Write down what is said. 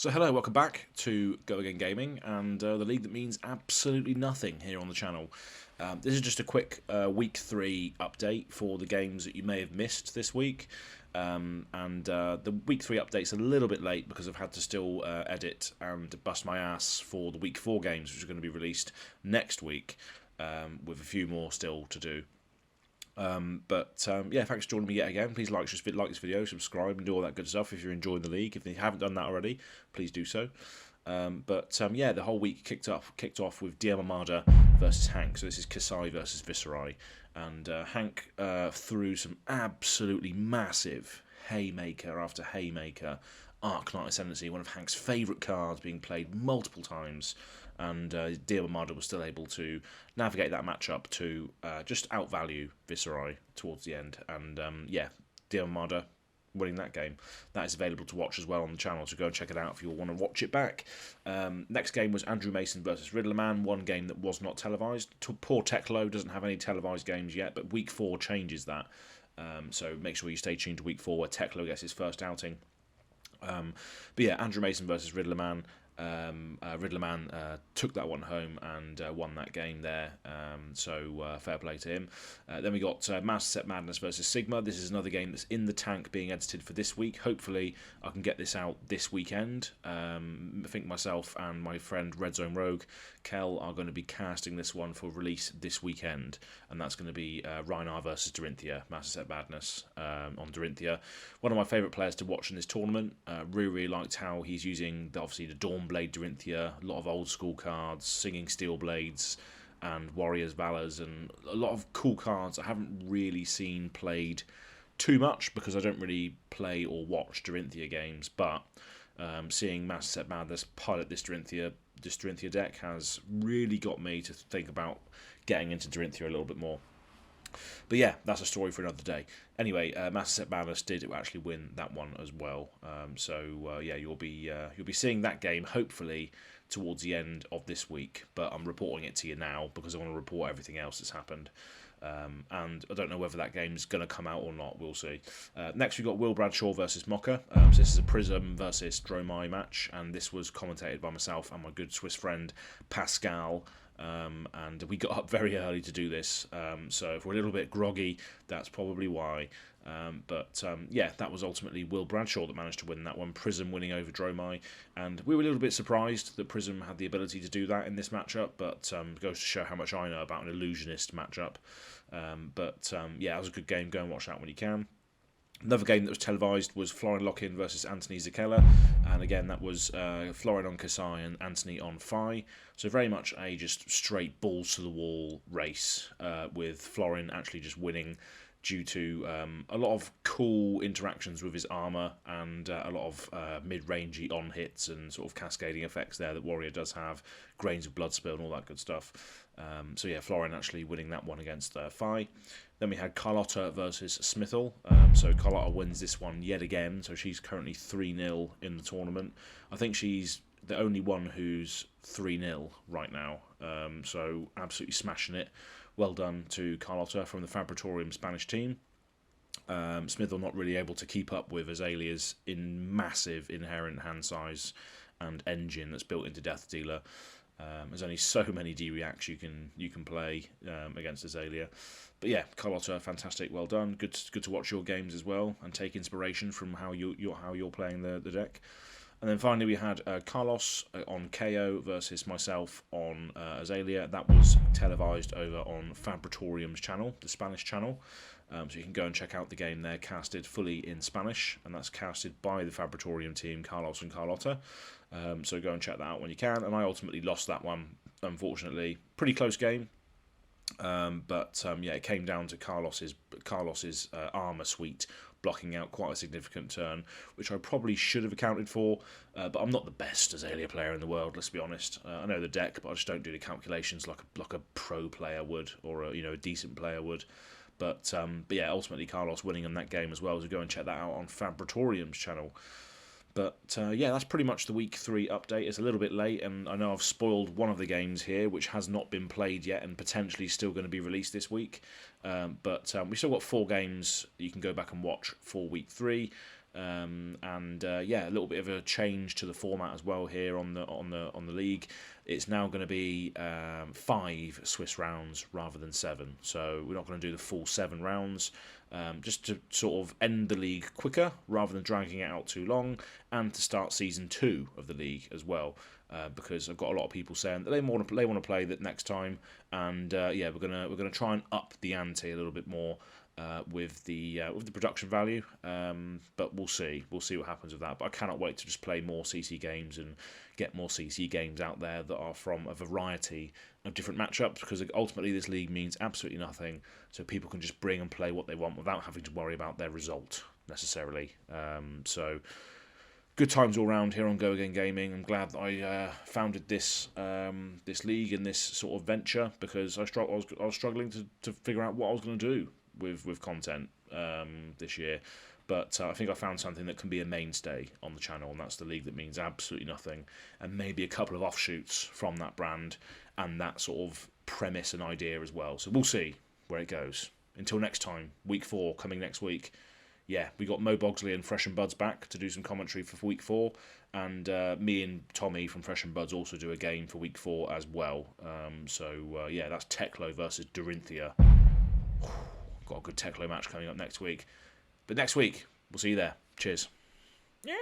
So hello, welcome back to Go Again Gaming and the league that means absolutely nothing here on the channel. This is just a quick week 3 update for the games that you may have missed this week. The week 3 update's a little bit late because I've had to still edit and bust my ass for the week 4 games, which are going to be released next week, with a few more still to do. Yeah, thanks for joining me yet again. Please like this video, subscribe, and do all that good stuff if you're enjoying the league. If you haven't done that already, please do so. Yeah, the whole week kicked off with DM Armada versus Hank. So this is Kasai versus Viserai, and Hank threw some absolutely massive haymaker after haymaker. Arc Knight Ascendancy, one of Hank's favourite cards, being played multiple times, and DM Armada was still able to navigate that matchup to just outvalue Viserai towards the end. And yeah, DM Armada winning that game. That is available to watch as well on the channel, so go and check it out if you want to watch it back. Next game was Andrew Mason versus Riddlerman, one game that was not televised. Poor Teklo doesn't have any televised games yet, but week 4 changes that. So make sure you stay tuned to week 4 where Teklo gets his first outing. But yeah, Andrew Mason versus Riddlerman. Riddlerman took that one home and won that game there, so fair play to him. Then we got Master Set Madness versus Sigma. This is another game that's in the tank being edited for this week. Hopefully I can get this out this weekend. I think myself and my friend Red Zone Rogue, Kel, are going to be casting this one for release this weekend, and that's going to be Rhinar versus Dorinthia, Master Set Madness on Dorinthia. One of my favourite players to watch in this tournament. Really liked how he's using, obviously, the Dawnblade Dorinthia, a lot of old school cards, Singing Steel Blades and Warriors Valors, and a lot of cool cards I haven't really seen played too much because I don't really play or watch Dorinthia games, but seeing Master Set Madness pilot this Dorinthia deck has really got me to think about getting into Dorinthia a little bit more. But yeah, that's a story for another day. Anyway, Master Set Madness did actually win that one as well. Yeah, you'll be seeing that game hopefully towards the end of this week. But I'm reporting it to you now because I want to report everything else that's happened. And I don't know whether that game's going to come out or not. We'll see. Next, we've got Will Bradshaw versus Mocha. So this is a Prism versus Dromai match, and this was commentated by myself and my good Swiss friend Pascal. And we got up very early to do this, so if we're a little bit groggy, that's probably why. Yeah, that was ultimately Will Bradshaw that managed to win that one, Prism winning over Dromai, and we were a little bit surprised that Prism had the ability to do that in this matchup, but goes to show how much I know about an illusionist matchup. Yeah, it was a good game. Go and watch that when you can. Another game that was televised was Florin Lockin versus Anthony Zakella, and again that was Florin on Kasai and Anthony on Phi. So very much a just straight balls to the wall race, with Florin actually just winning due to a lot of cool interactions with his armour and a lot of mid-rangey on hits and sort of cascading effects there that Warrior does have, grains of blood spill and all that good stuff. So yeah, Florin actually winning that one against Phi. Then we had Carlotta versus Smithel. So Carlotta wins this one yet again, so she's currently 3-0 in the tournament. I think she's the only one who's 3-0 right now, so absolutely smashing it. Well done to Carlotta from the Fabritorium Spanish team. Smithel not really able to keep up with Azalea's massive inherent hand size and engine that's built into Death Dealer. There's only so many D-reacts you can play against Azalea. But yeah, Carlotta, fantastic, well done. Good to watch your games as well and take inspiration from how you're playing the deck. And then finally we had Carlos on KO versus myself on Azalea. That was televised over on Fabritorium's channel, the Spanish channel. So you can go and check out the game there, casted fully in Spanish, and that's casted by the Fabritorium team, Carlos and Carlotta. So go and check that out when you can. And I ultimately lost that one, unfortunately. Pretty close game. Yeah, it came down to Carlos's armour suite blocking out quite a significant turn, which I probably should have accounted for, but I'm not the best Azalea player in the world, let's be honest. I know the deck, but I just don't do the calculations like a pro player would, or a decent player would. But yeah, ultimately Carlos winning in that game as well, so go and check that out on Fabritorium's channel. But yeah, that's pretty much the week 3 update. It's a little bit late, and I know I've spoiled one of the games here, which has not been played yet and potentially still going to be released this week. We've still got 4 games you can go back and watch for week 3. Yeah, a little bit of a change to the format as well here on the league. It's now going to be 5 Swiss rounds rather than 7. So we're not going to do the full 7 rounds, just to sort of end the league quicker rather than dragging it out too long, and to start season 2 of the league as well. Because I've got a lot of people saying that they want to play that next time, and yeah, we're gonna try and up the ante a little bit more with the production value, but we'll see what happens with that. But I cannot wait to just play more CC games and get more CC games out there that are from a variety of different matchups, because ultimately this league means absolutely nothing, so people can just bring and play what they want without having to worry about their result necessarily. So good times all round here on Go Again Gaming. I'm glad that I founded this league and this sort of venture, because I was struggling to figure out what I was going to do with content this year. But I think I found something that can be a mainstay on the channel, and that's the league that means absolutely nothing, and maybe a couple of offshoots from that brand and that sort of premise and idea as well. So we'll see where it goes. Until next time, week 4 coming next week. Yeah, we got Mo Bogsley and Fresh and Buds back to do some commentary for week 4, and me and Tommy from Fresh and Buds also do a game for week 4 as well. Yeah, that's Teklo versus Dorinthia. Got a good Teklo match coming up next week. But next week, we'll see you there. Cheers. Yeah.